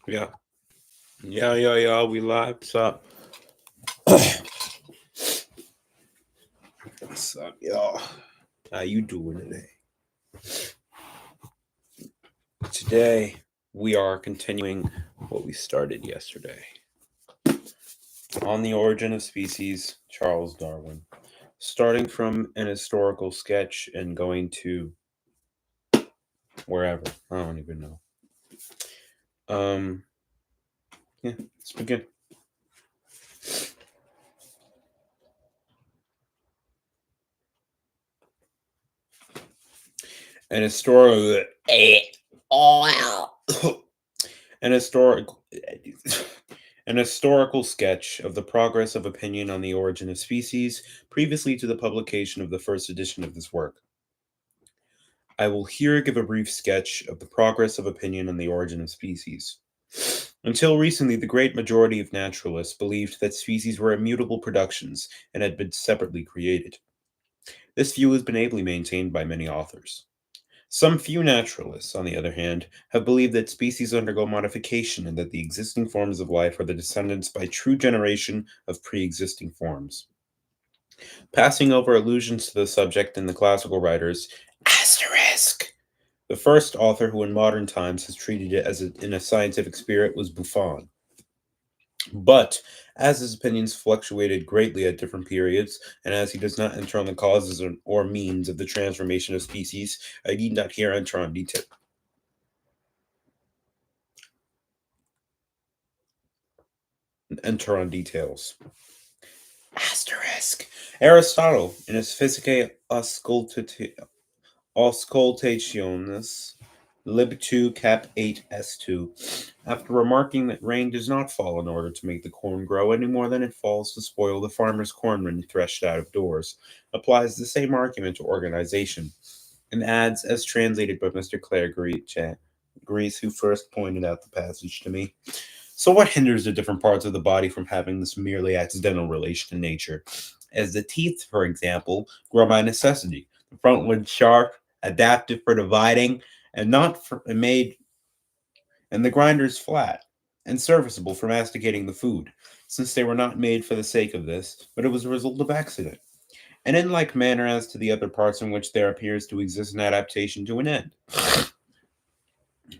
Yeah. Yeah. We live. What's up? What's up, y'all? How you doing today? Today, we are continuing what we started yesterday. On the origin of species, Charles Darwin. Starting from an historical sketch and going to wherever. I don't even know. Yeah, let's begin. An historical an historical an historical sketch of the progress of opinion on the origin of species previously to the publication of the first edition of this work. I will here give a brief sketch of the progress of opinion on the origin of species. Until recently, the great majority of naturalists believed that species were immutable productions and had been separately created. This view has been ably maintained by many authors. Some few naturalists, on the other hand, have believed that species undergo modification and that the existing forms of life are the descendants by true generation of pre existing forms. Passing over allusions to the subject in the classical writers, asterisk. The first author who in modern times has treated it in a scientific spirit was Buffon. But as his opinions fluctuated greatly at different periods, and as he does not enter on the causes or means of the transformation of species, I need not here enter on details. Asterisk. Aristotle, in his Physicae Auscultationis, Lib 2, Cap 8, S2, after remarking that rain does not fall in order to make the corn grow any more than it falls to spoil the farmer's corn when threshed out of doors, applies the same argument to organization, and adds, as translated by Mr. Clare Grease, who first pointed out the passage to me. So, what hinders the different parts of the body from having this merely accidental relation to nature? As the teeth, for example, grow by necessity. The front one sharp, adapted for dividing, and not for, made, and the grinders flat and serviceable for masticating the food, since they were not made for the sake of this, but it was a result of accident. And in like manner as to the other parts in which there appears to exist an adaptation to an end.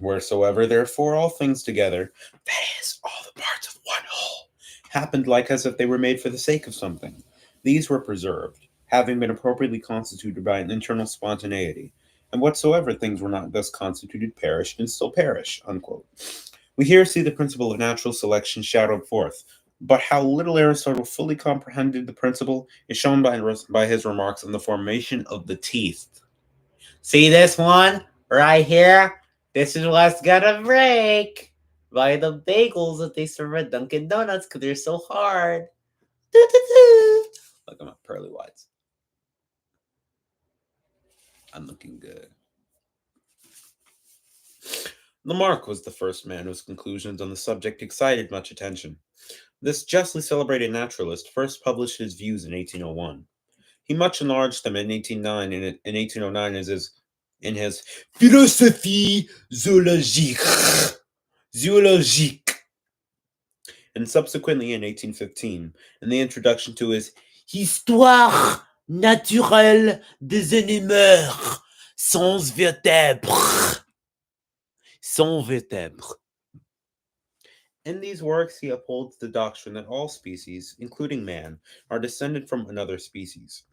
Wheresoever, therefore, all things together, that is, all the parts of one whole, happened like as if they were made for the sake of something. These were preserved, having been appropriately constituted by an internal spontaneity, and whatsoever things were not thus constituted perished and still perish. Unquote. We here see the principle of natural selection shadowed forth, but how little Aristotle fully comprehended the principle is shown by his remarks on the formation of the teeth. See this one right here? This is what's gonna break by the bagels that they serve at Dunkin' Donuts because they're so hard. Look at my pearly whites. I'm looking good. Lamarck was the first man whose conclusions on the subject excited much attention. This justly celebrated naturalist first published his views in 1801. He much enlarged them in 1809 in his Philosophie zoologique, and subsequently in 1815 in the introduction to his Histoire naturelle des animaux sans vertèbres. Sans vertèbres. In these works, he upholds the doctrine that all species, including man, are descended from other species.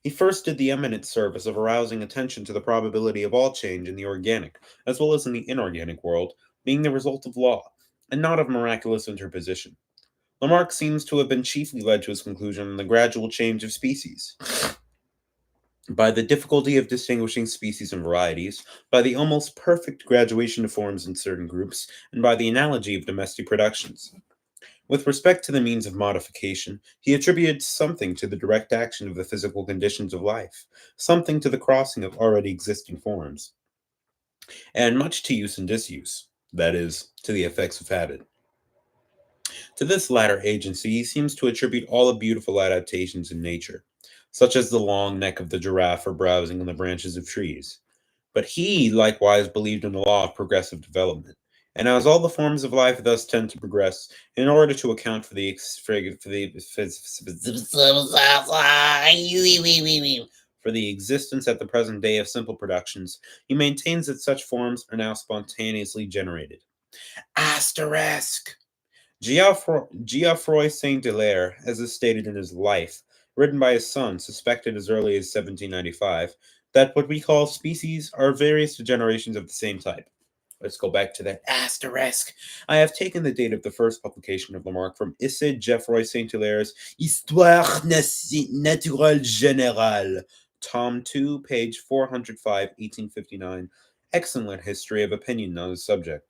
He first did the eminent service of arousing attention to the probability of all change in the organic, as well as in the inorganic world, being the result of law, and not of miraculous interposition. Lamarck seems to have been chiefly led to his conclusion on the gradual change of species, by the difficulty of distinguishing species and varieties, by the almost perfect graduation of forms in certain groups, and by the analogy of domestic productions. With respect to the means of modification, he attributed something to the direct action of the physical conditions of life, something to the crossing of already existing forms, and much to use and disuse, that is, to the effects of habit. To this latter agency he seems to attribute all the beautiful adaptations in nature, such as the long neck of the giraffe for browsing on the branches of trees. But he likewise believed in the law of progressive development. And as all the forms of life thus tend to progress, in order to account for the existence at the present day of simple productions, he maintains that such forms are now spontaneously generated. Asterisk. Geoffroy Saint Hilaire, as is stated in his Life, written by his son, suspected as early as 1795, that what we call species are various degenerations of the same type. Let's go back to that asterisk. I have taken the date of the first publication of Lamarck from Issy Geoffroy Saint Hilaire's Histoire naturelle générale, Tom 2, page 405, 1859. Excellent history of opinion on the subject.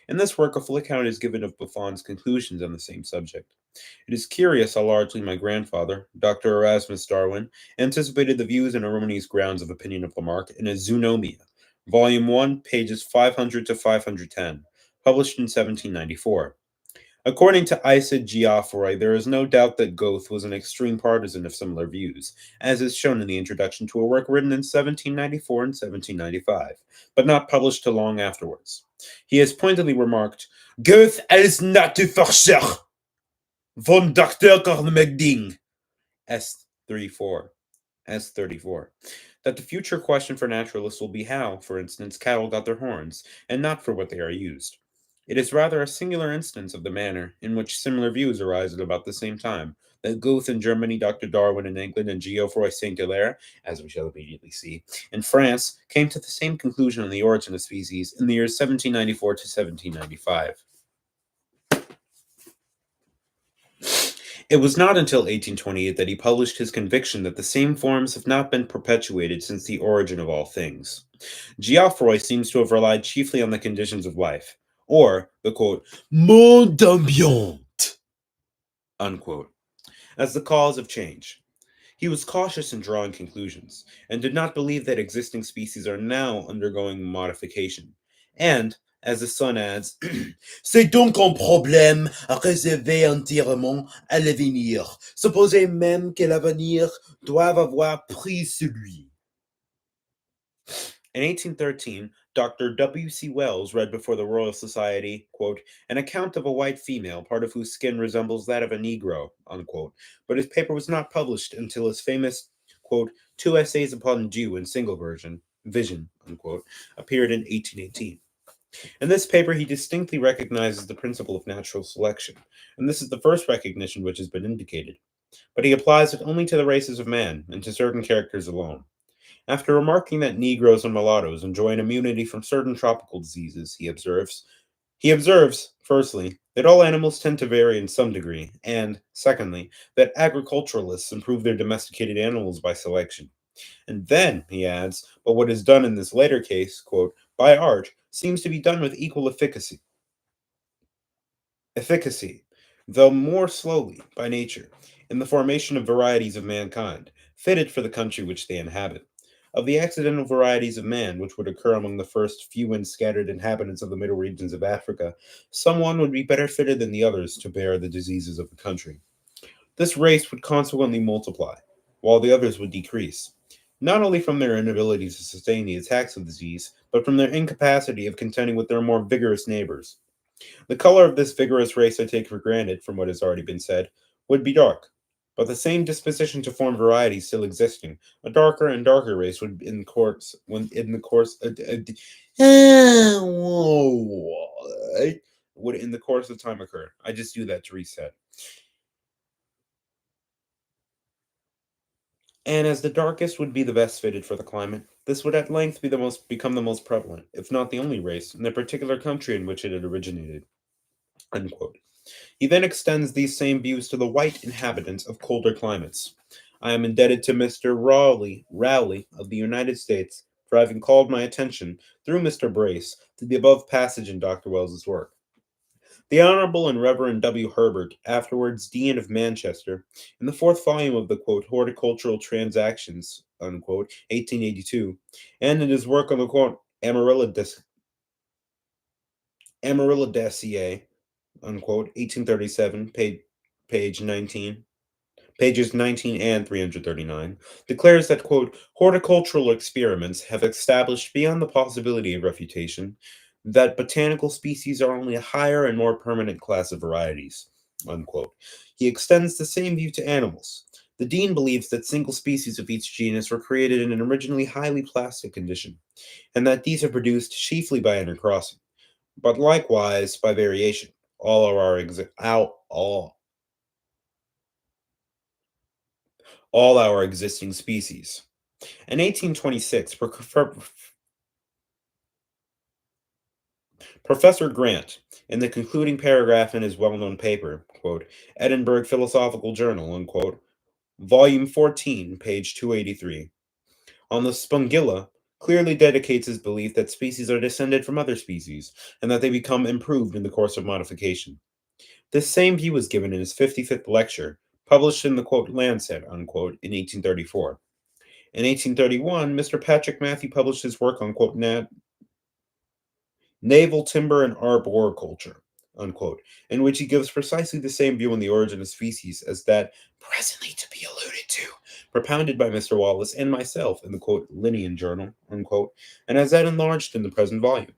In this work, a full account is given of Buffon's conclusions on the same subject. It is curious how largely my grandfather, Dr. Erasmus Darwin, anticipated the views and erroneous grounds of opinion of Lamarck in his Zoonomia, Volume 1, pages 500 to 510, published in 1794. According to Issa Geoffroy, there is no doubt that Goethe was an extreme partisan of similar views, as is shown in the introduction to a work written in 1794 and 1795, but not published till long afterwards. He has pointedly remarked, Goethe is not to forscher von Dr. Cornmegding, S34, S34, that the future question for naturalists will be how, for instance, cattle got their horns, and not for what they are used. It is rather a singular instance of the manner in which similar views arise at about the same time, that Goethe in Germany, Dr. Darwin in England, and Geoffroy Saint Hilaire, as we shall immediately see, in France, came to the same conclusion on the origin of species in the years 1794 to 1795. It was not until 1828 that he published his conviction that the same forms have not been perpetuated since the origin of all things. Geoffroy seems to have relied chiefly on the conditions of life, or the quote, monde ambiant, unquote, as the cause of change. He was cautious in drawing conclusions, and did not believe that existing species are now undergoing modification. And, as the son adds, c'est donc un problème réservé entièrement à l'avenir. Supposez même que l'avenir doive avoir pris celui. In 1813, Dr. W. C. Wells read before the Royal Society, quote, an account of a white female, part of whose skin resembles that of a Negro, unquote, but his paper was not published until his famous, quote, Two Essays upon Jew in single vision, unquote, appeared in 1818. In this paper, he distinctly recognizes the principle of natural selection, and this is the first recognition which has been indicated. But he applies it only to the races of man, and to certain characters alone. After remarking that Negroes and mulattoes enjoy an immunity from certain tropical diseases, he observes, firstly, that all animals tend to vary in some degree, and, secondly, that agriculturalists improve their domesticated animals by selection. And then, he adds, but what is done in this later case, quote, by art, seems to be done with equal efficacy, though more slowly, by nature, in the formation of varieties of mankind, fitted for the country which they inhabit. Of the accidental varieties of man which would occur among the first few and scattered inhabitants of the middle regions of Africa, some one would be better fitted than the others to bear the diseases of the country. This race would consequently multiply, while the others would decrease, not only from their inability to sustain the attacks of disease, but from their incapacity of contending with their more vigorous neighbors. The color of this vigorous race, I take for granted, from what has already been said, would be dark. But the same disposition to form varieties still existing, a darker and darker race would, in the course, when in the course, would in the course of time occur. I just do that to reset. And as the darkest would be the best fitted for the climate, this would at length become the most prevalent, if not the only race, in the particular country in which it had originated. Unquote. He then extends these same views to the white inhabitants of colder climates. I am indebted to Mr. Rowley of the United States for having called my attention, through Mr. Brace, to the above passage in Dr. Wells's work. The Honorable and Reverend W. Herbert, afterwards Dean of Manchester, in the fourth volume of the quote, Horticultural Transactions, unquote, 1882, and in his work on the quote, Amaryllidaceae, unquote, 1837, page 19, pages 19 and 339, declares that, quote, horticultural experiments have established beyond the possibility of refutation that botanical species are only a higher and more permanent class of varieties, unquote. He extends the same view to animals. The dean believes that single species of each genus were created in an originally highly plastic condition, and that these are produced chiefly by intercrossing, but likewise by variation. All our existing species. In 1826, Professor Grant, in the concluding paragraph in his well-known paper, quote, Edinburgh Philosophical Journal, unquote, volume 14, page 283, on the Spongilla, clearly dedicates his belief that species are descended from other species, and that they become improved in the course of modification. This same view was given in his 55th lecture, published in the quote Lancet, unquote, in 1834. In 1831, Mr. Patrick Matthew published his work on quote naval timber and arboriculture, unquote, in which he gives precisely the same view on the origin of species as that presently to be alluded to, propounded by Mr. Wallace and myself in the quote Linnean Journal, unquote, and as that enlarged in the present volume.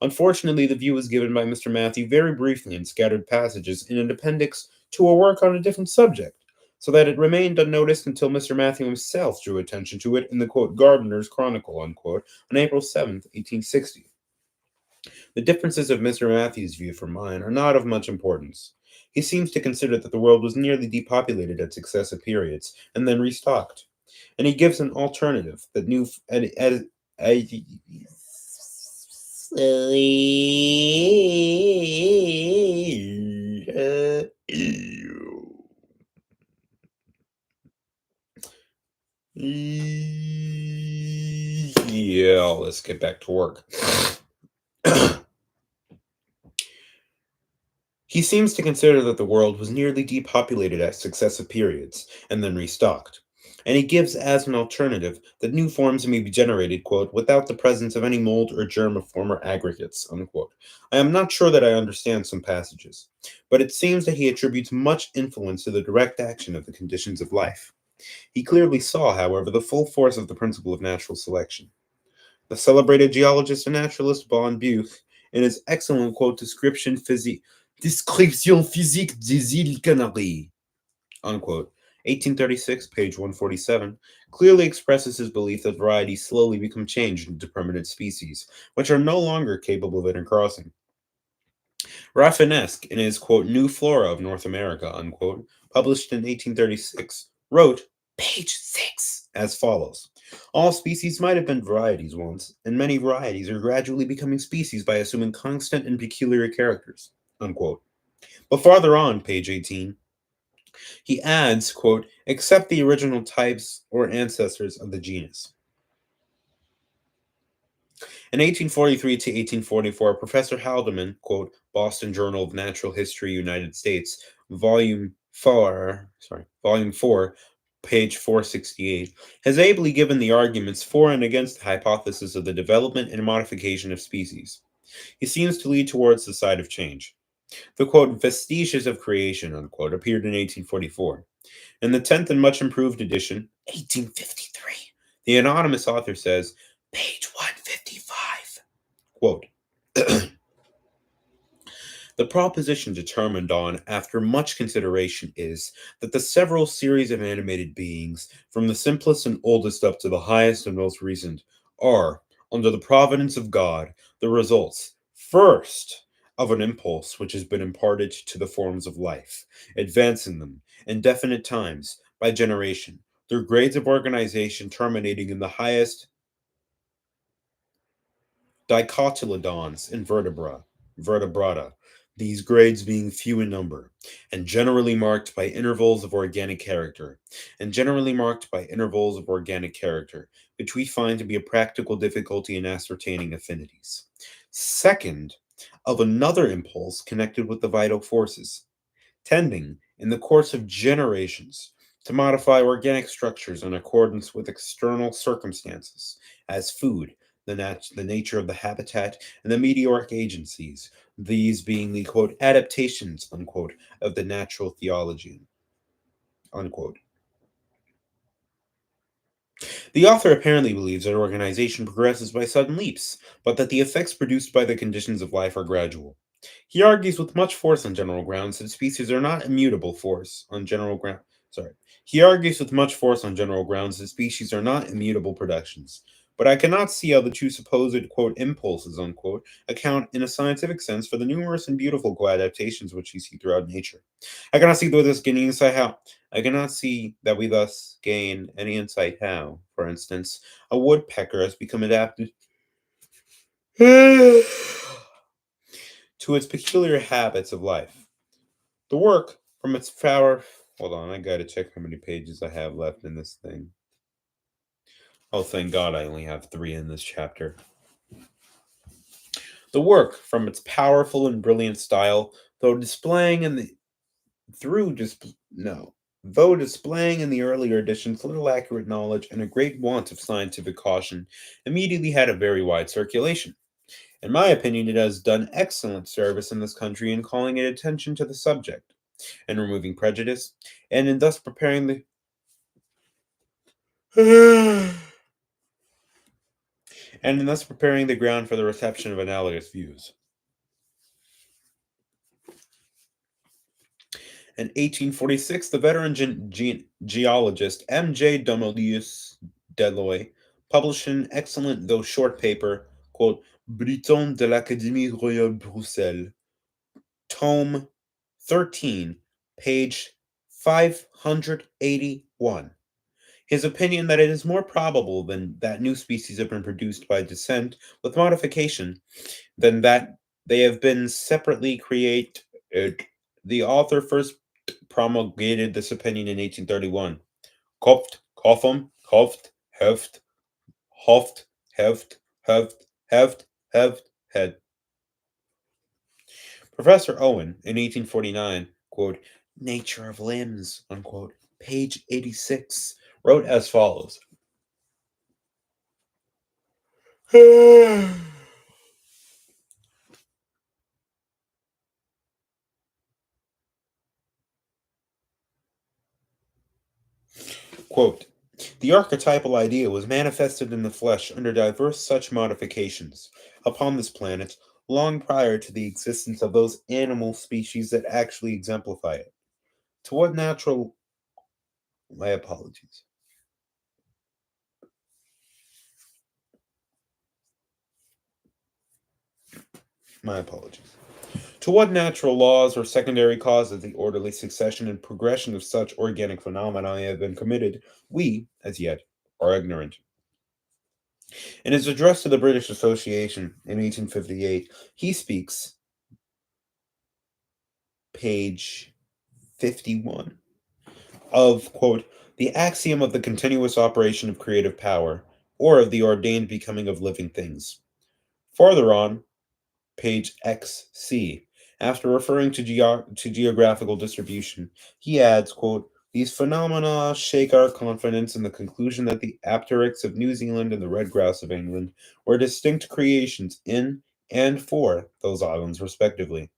Unfortunately, the view was given by Mr. Matthew very briefly in scattered passages in an appendix to a work on a different subject, so that it remained unnoticed until Mr. Matthew himself drew attention to it in the quote Gardener's Chronicle, unquote, on April 7th, 1860. The differences of Mr. Matthew's view from mine are not of much importance. He seems to consider that the world was nearly depopulated at successive periods and then restocked, and he gives an alternative that new yeah, let's get back to work. He seems to consider that the world was nearly depopulated at successive periods and then restocked. And he gives as an alternative that new forms may be generated, quote, without the presence of any mold or germ of former aggregates, unquote. I am not sure that I understand some passages, but it seems that he attributes much influence to the direct action of the conditions of life. He clearly saw, however, the full force of the principle of natural selection. The celebrated geologist and naturalist Von Buch, in his excellent quote, Description physique des îles Canaries, unquote, 1836, page 147, clearly expresses his belief that varieties slowly become changed into permanent species, which are no longer capable of intercrossing. Rafinesque, in his quote, New Flora of North America, unquote, published in 1836, wrote, page 6, as follows. All species might have been varieties once, and many varieties are gradually becoming species by assuming constant and peculiar characters, unquote. But farther on, page 18, he adds, quote, except the original types or ancestors of the genus. In 1843 to 1844, Professor Haldeman, quote, Boston Journal of Natural History, United States, volume 4, page 468, has ably given the arguments for and against the hypothesis of the development and modification of species. He seems to lead towards the side of change. The quote, Vestiges of Creation, unquote, appeared in 1844. In the 10th and much improved edition, 1853, the anonymous author says, page 155, quote, the proposition determined on after much consideration is that the several series of animated beings, from the simplest and oldest up to the highest and most recent, are, under the providence of God, the results, first, of an impulse which has been imparted to the forms of life, advancing them, in definite times, by generation, through grades of organization terminating in the highest dicotyledons and vertebrata, these grades being few in number, and generally marked by intervals of organic character, which we find to be a practical difficulty in ascertaining affinities. Second, of another impulse connected with the vital forces, tending, in the course of generations, to modify organic structures in accordance with external circumstances, as food, the nature of the habitat, and the meteoric agencies, these being the quote adaptations unquote of the natural theology. unquote. The author apparently believes that organization progresses by sudden leaps, but that the effects produced by the conditions of life are gradual. He argues with much force on general grounds that species are not immutable force on general ground. Sorry. He argues with much force on general grounds that species are not immutable productions. But I cannot see how the two supposed quote impulses unquote account in a scientific sense for the numerous and beautiful co-adaptations which we see throughout nature. I cannot see thus gaining insight how. I cannot see that we thus gain any insight how, for instance, a woodpecker has become adapted to its peculiar habits of life. The work, from its power. Hold on, I gotta check how many pages I have left in this thing. Oh, thank God I only have 3 in this chapter. The work, from its powerful and brilliant style, though displaying in the through dis no, though displaying in the earlier editions little accurate knowledge and a great want of scientific caution, immediately had a very wide circulation. In my opinion, it has done excellent service in this country in calling it attention to the subject, and removing prejudice, and in thus preparing the and in thus preparing the ground for the reception of analogous views. In 1846, the veteran geologist M.J. Domelius Deloy published an excellent though short paper called Bulletin de l'Académie Royale Bruxelles, tome 13, page 581. His opinion that it is more probable than that new species have been produced by descent with modification than that they have been separately created. The author first promulgated this opinion in 1831. Kopft, Koffum, Kopft, Heft, Hoft, Heft, Heft, Heft, Heft, Head. Professor Owen, in 1849, quote, Nature of Limbs, unquote, page 86, wrote as follows. Quote, the archetypal idea was manifested in the flesh under diverse such modifications upon this planet long prior to the existence of those animal species that actually exemplify it. To what natural. My apologies. My apologies. To what natural laws or secondary causes the orderly succession and progression of such organic phenomena have been committed, we, as yet, are ignorant. In his address to the British Association in 1858, he speaks, page 51, of, quote, the axiom of the continuous operation of creative power, or of the ordained becoming of living things. Farther on, page XC, after referring to, geographical distribution, he adds, quote, these phenomena shake our confidence in the conclusion that the apteryx of New Zealand and the red grouse of England were distinct creations in and for those islands, respectively.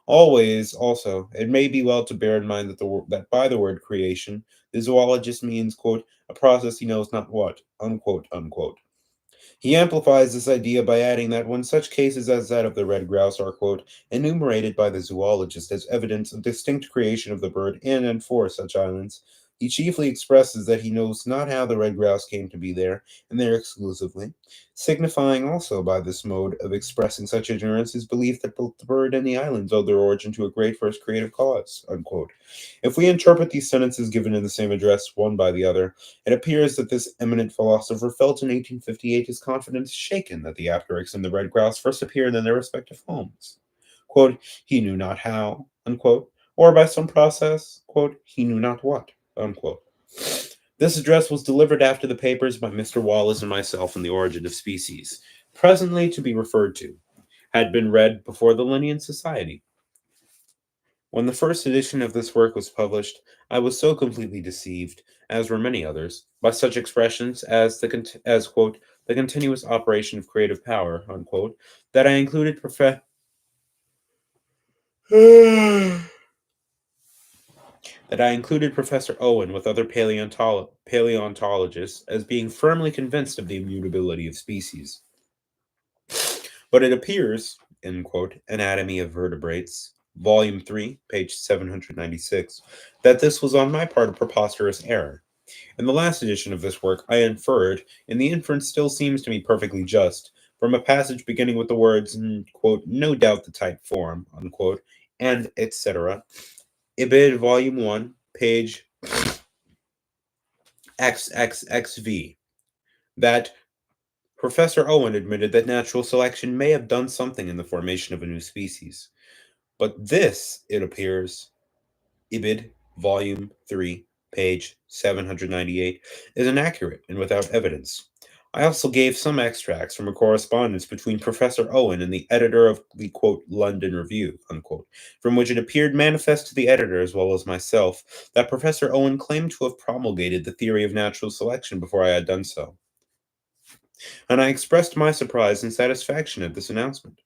Always, also, it may be well to bear in mind that that by the word creation, the zoologist means, quote, a process he knows not what, unquote, unquote. He amplifies this idea by adding that when such cases as that of the red grouse are, quote, enumerated by the zoologist as evidence of distinct creation of the bird in and for such islands, he chiefly expresses that he knows not how the red grouse came to be there, and there exclusively, signifying also by this mode of expressing such ignorance his belief that both the bird and the islands owe their origin to a great first creative cause, unquote. If we interpret these sentences given in the same address one by the other, it appears that this eminent philosopher felt in 1858 his confidence shaken that the apteryx and the red grouse first appeared in their respective homes. Quote, he knew not how, unquote, or by some process, quote, he knew not what, unquote. This address was delivered after the papers by Mr. Wallace and myself on the origin of species, presently to be referred to, had been read before the Linnean Society. When the first edition of this work was published, I was so completely deceived, as were many others, by such expressions as as quote the continuous operation of creative power, unquote, that I included that that I included Professor Owen with other paleontologists as being firmly convinced of the immutability of species. But it appears, in quote, Anatomy of Vertebrates, Volume 3, page 796, that this was on my part a preposterous error. In the last edition of this work, I inferred, and the inference still seems to me perfectly just, from a passage beginning with the words, quote, no doubt the type form, unquote, and etc. Ibid, Volume 1, page XXXV, that Professor Owen admitted that natural selection may have done something in the formation of a new species. But this, it appears, Ibid, Volume 3, page 798, is inaccurate and without evidence. I also gave some extracts from a correspondence between Professor Owen and the editor of the quote, London Review, unquote, from which it appeared manifest to the editor as well as myself that Professor Owen claimed to have promulgated the theory of natural selection before I had done so. And I expressed my surprise and satisfaction at this announcement.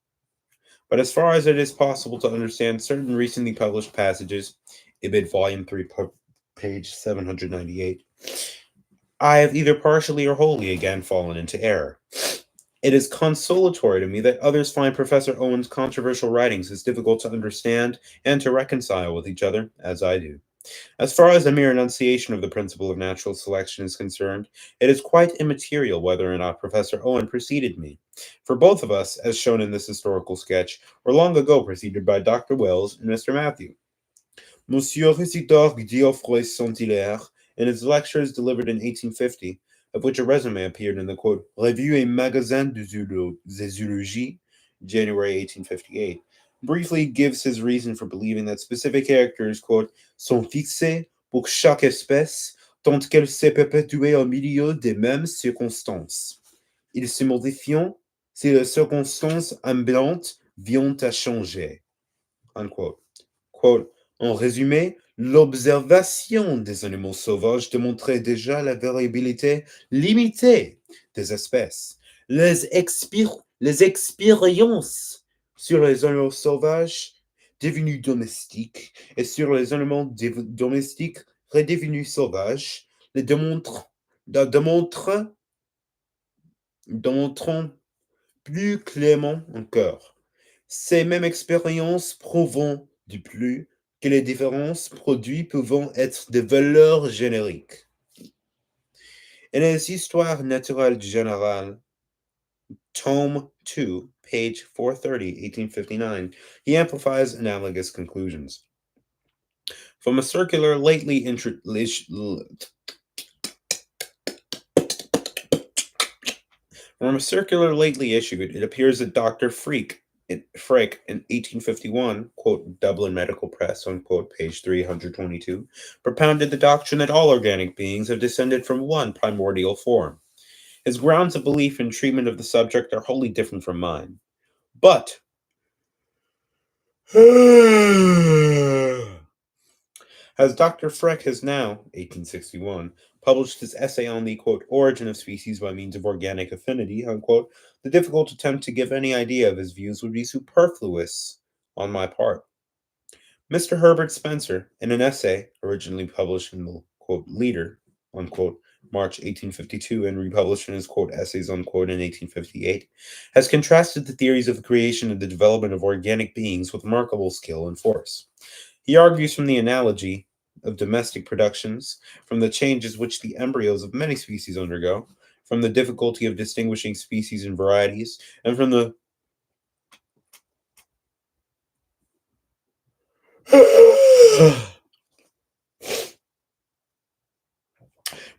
But as far as it is possible to understand certain recently published passages, Ibid Volume 3, page 798, I have either partially or wholly again fallen into error. It is consolatory to me that others find Professor Owen's controversial writings as difficult to understand and to reconcile with each other as I do. As far as the mere enunciation of the principle of natural selection is concerned, it is quite immaterial whether or not Professor Owen preceded me. For both of us, as shown in this historical sketch, were long ago preceded by Dr. Wells and Mr. Matthew. Monsieur Isidore Geoffroy Saint-Hilaire, in his lectures delivered in 1850, of which a resume appeared in the quote, Revue et Magasin de Zoologie, January 1858, briefly gives his reason for believing that specific characters, quote, sont fixés pour chaque espèce, tant qu'elle s'est perpétuée au milieu des mêmes circonstances. Ils se modifient si les circonstances ambiantes viennent à changer. Unquote. Quote, en résumé, l'observation des animaux sauvages démontrait déjà la variabilité limitée des espèces. Les expériences sur les animaux sauvages devenus domestiques et sur les animaux domestiques redevenus sauvages les démontrant plus clairement encore. Ces mêmes expériences prouvant du plus que les différences produites peuvent être de valeurs génériques. In his Histoire naturelle générale, Tome 2, page 430, 1859, he amplifies analogous conclusions. From a circular lately issued, it appears that Dr. Frick in 1851, quote, Dublin Medical Press, unquote, page 322, propounded the doctrine that all organic beings have descended from one primordial form. His grounds of belief and treatment of the subject are wholly different from mine. But as Dr. Freck has now, 1861, published his essay on the, quote, origin of species by means of organic affinity, unquote, the difficult attempt to give any idea of his views would be superfluous on my part. Mr. Herbert Spencer, in an essay originally published in the, quote, Leader, unquote, March 1852 and republished in his, quote, Essays, unquote, in 1858, has contrasted the theories of the creation and the development of organic beings with remarkable skill and force. He argues from the analogy of domestic productions, from the changes which the embryos of many species undergo, from the difficulty of distinguishing species and varieties, and from the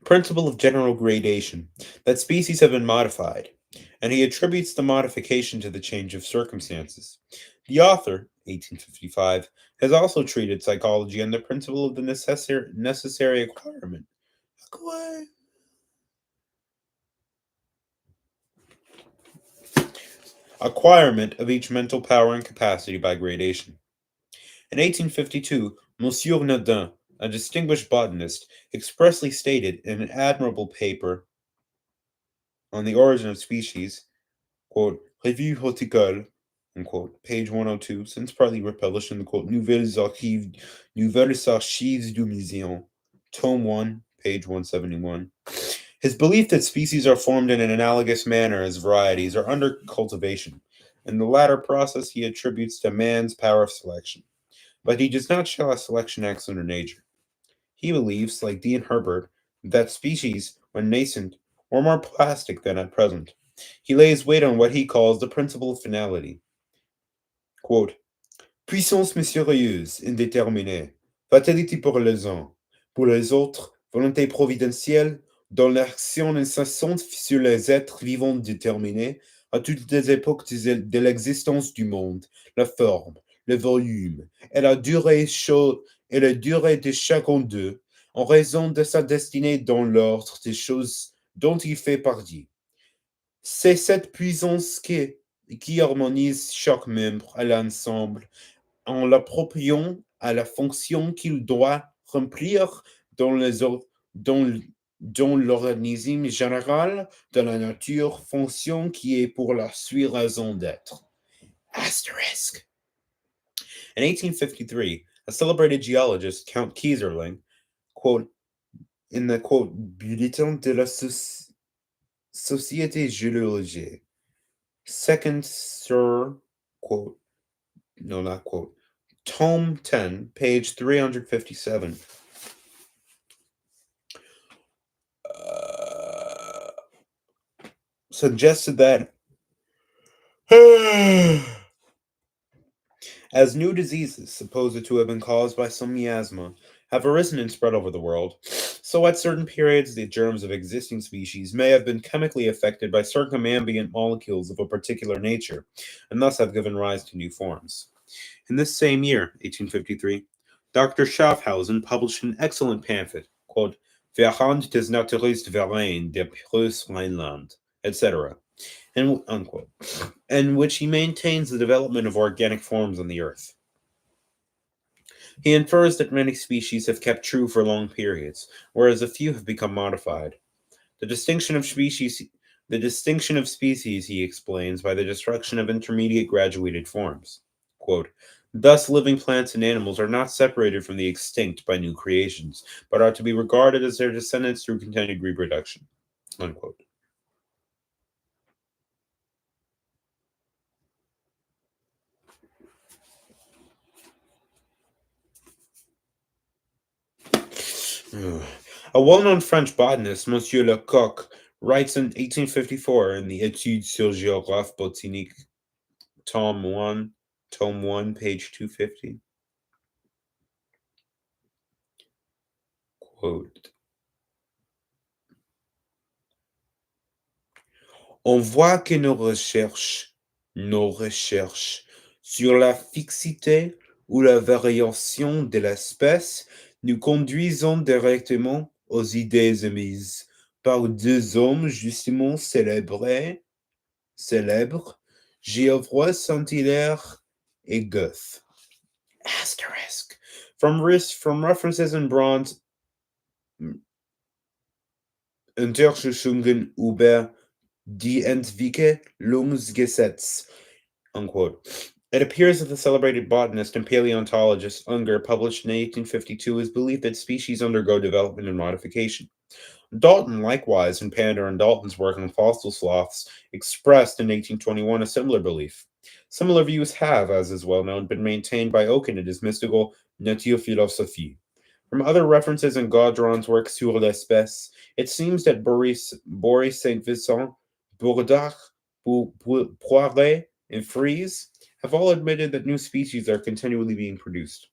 principle of general gradation, that species have been modified, and he attributes the modification to the change of circumstances. The author, 1855, has also treated psychology on the principle of the necessary acquirement of each mental power and capacity by gradation. In 1852, Monsieur Nadin, a distinguished botanist, expressly stated in an admirable paper on the origin of species, quote, Revue horticole, unquote, page 102, since partly republished in the quote, Nouvelles Archives du Muséum, tome 1, page 171. His belief that species are formed in an analogous manner as varieties are under cultivation, and the latter process he attributes to man's power of selection. But he does not show how selection acts under nature. He believes, like D. and Herbert, that species, when nascent, were more plastic than at present. He lays weight on what he calls the principle of finality. Quote, Puissance mystérieuse, indéterminée, fatalité pour les uns, pour les autres, volonté providentielle, dont l'action incessante sur les êtres vivants déterminés, à toutes les époques de l'existence du monde, la forme, le volume et et la durée de chacun d'eux, en raison de sa destinée dans l'ordre des choses dont il fait partie. C'est cette puissance qui harmonise chaque membre à l'ensemble en l'appropriant à la fonction qu'il doit remplir dans, les dans, dans l'organisme général de la nature, fonction qui est pour la suite raison d'être. Asterisk. In 1853, a celebrated geologist, Count Kieserling, quote, in the quote, Bulletin de la Société Géologique, second Sir, quote, no, not quote, Tome 10, page 357, suggested that as new diseases, supposed to have been caused by some miasma, have arisen and spread over the world, so at certain periods the germs of existing species may have been chemically affected by circumambient molecules of a particular nature, and thus have given rise to new forms. In this same year, 1853, Dr. Schaffhausen published an excellent pamphlet, called Verhand des Naturalistes Verein der Preuß Rheinland, etc., and unquote, in which he maintains the development of organic forms on the earth. He infers that many species have kept true for long periods, whereas a few have become modified. The distinction of species, he explains by the destruction of intermediate graduated forms. Quote, Thus, living plants and animals are not separated from the extinct by new creations, but are to be regarded as their descendants through continued reproduction. Unquote. A well-known French botanist, Monsieur Lecoq, writes in 1854 in the Études sur géographie botanique, Tome 1, page 250. Quote, On voit que nos recherches sur la fixité ou la variation de l'espèce nous conduisons directement aux idées émises par deux hommes justement célèbres, Geoffroy Saint-Hilaire et Goethe. Asterisk. From references in Braun's Untersuchungen über die Entwicklungsgesetz, unquote. It appears that the celebrated botanist and paleontologist Unger published in 1852 his belief that species undergo development and modification. Dalton, likewise, in Panda and Dalton's work on fossil sloths, expressed in 1821 a similar belief. Similar views have, as is well known, been maintained by Oken in his mystical Naturphilosophie. From other references in Gaudron's work Sur l'espèce, it seems that Boris Saint Vincent, Bourdach, Poiret, and Fries have all admitted that new species are continually being produced.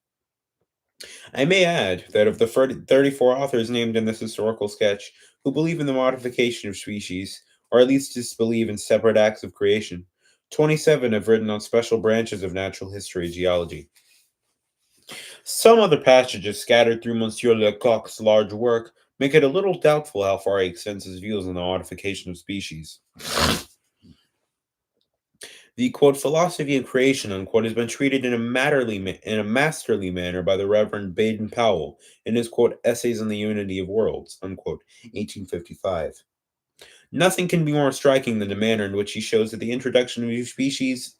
I may add that of the 34 authors named in this historical sketch who believe in the modification of species, or at least disbelieve in separate acts of creation, 27 have written on special branches of natural history and geology. Some other passages scattered through Monsieur Lecoq's large work make it a little doubtful how far he extends his views on the modification of species. The quote philosophy of creation unquote has been treated in a masterly manner by the Reverend Baden Powell in his quote essays on the unity of worlds unquote 1855. Nothing can be more striking than the manner in which he shows that the introduction of new species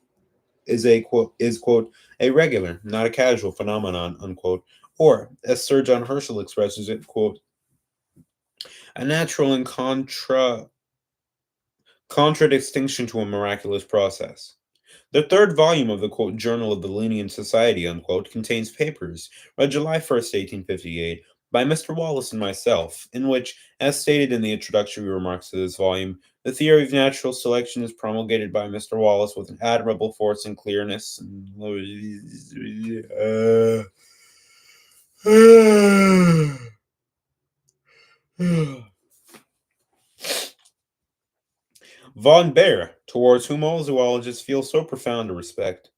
quote a regular, not a casual phenomenon, unquote, or as Sir John Herschel expresses it, quote, a natural and contradistinction to a miraculous process. The third volume of the quote Journal of the Linnean Society unquote contains papers read July 1st, 1858, by Mr. Wallace and myself, in which, as stated in the introductory remarks to this volume, the theory of natural selection is promulgated by Mr. Wallace with an admirable force and clearness. Von Baer, towards whom all zoologists feel so profound a respect,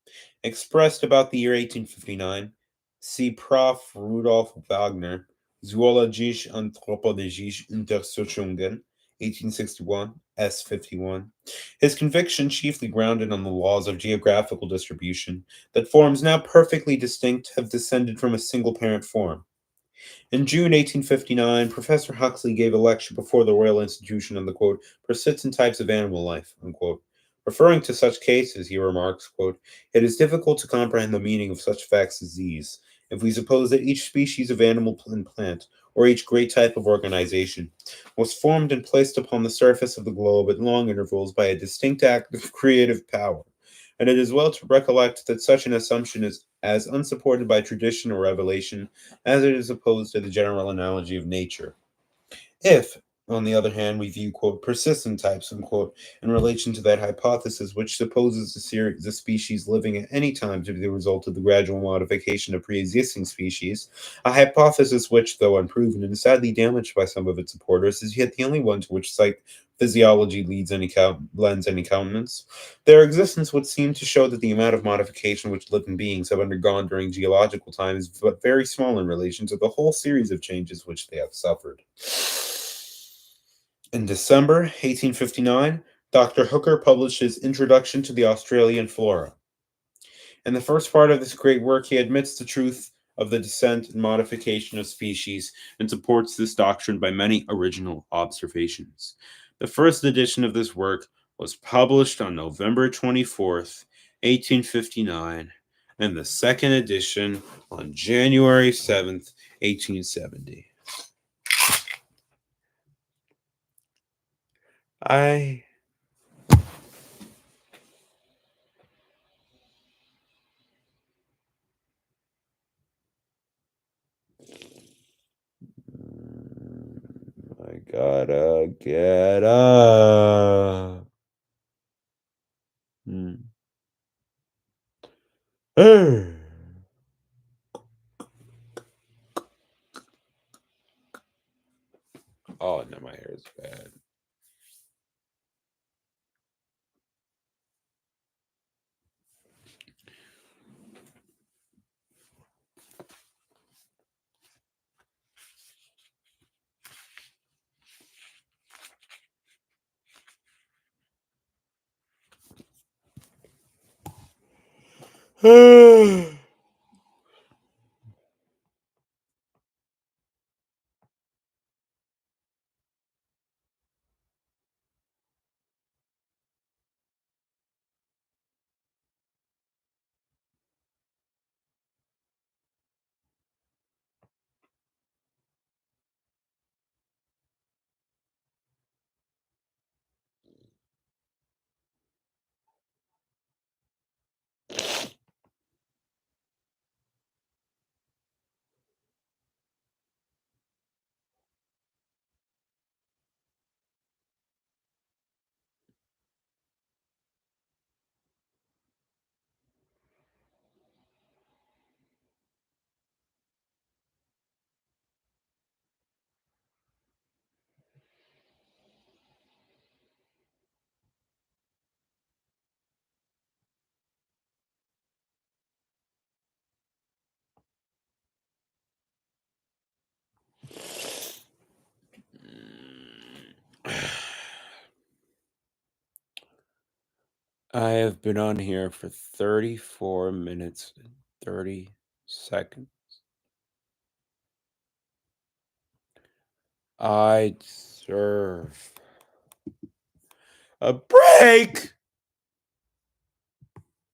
expressed about the year 1859, see Prof. Rudolf Wagner, Zoologische Anthropologische Untersuchungen, 1861, S. 51, his conviction chiefly grounded on the laws of geographical distribution, that forms now perfectly distinct have descended from a single parent form. In June 1859, Professor Huxley gave a lecture before the Royal Institution on the quote, persistent types of animal life, unquote. Referring to such cases, he remarks, quote, it is difficult to comprehend the meaning of such facts as these, if we suppose that each species of animal and plant, or each great type of organization, was formed and placed upon the surface of the globe at long intervals by a distinct act of creative power. And it is well to recollect that such an assumption is as unsupported by tradition or revelation as it is opposed to the general analogy of nature. If, on the other hand, we view, quote, persistent types, unquote, in relation to that hypothesis which supposes the species living at any time to be the result of the gradual modification of pre existing species, a hypothesis which, though unproven and sadly damaged by some of its supporters, is yet the only one to which physiology lends any countenance, their existence would seem to show that the amount of modification which living beings have undergone during geological time is but very small in relation to the whole series of changes which they have suffered. In December 1859, Dr. Hooker published his Introduction to the Australian Flora. In the first part of this great work, he admits the truth of the descent and modification of species and supports this doctrine by many original observations. The first edition of this work was published on November 24th, 1859, and the second edition on January 7th, 1870. I I gotta get up. Hmm. Oh no, my hair is bad. I have been on here for 34 minutes and 30 seconds. I deserve a break.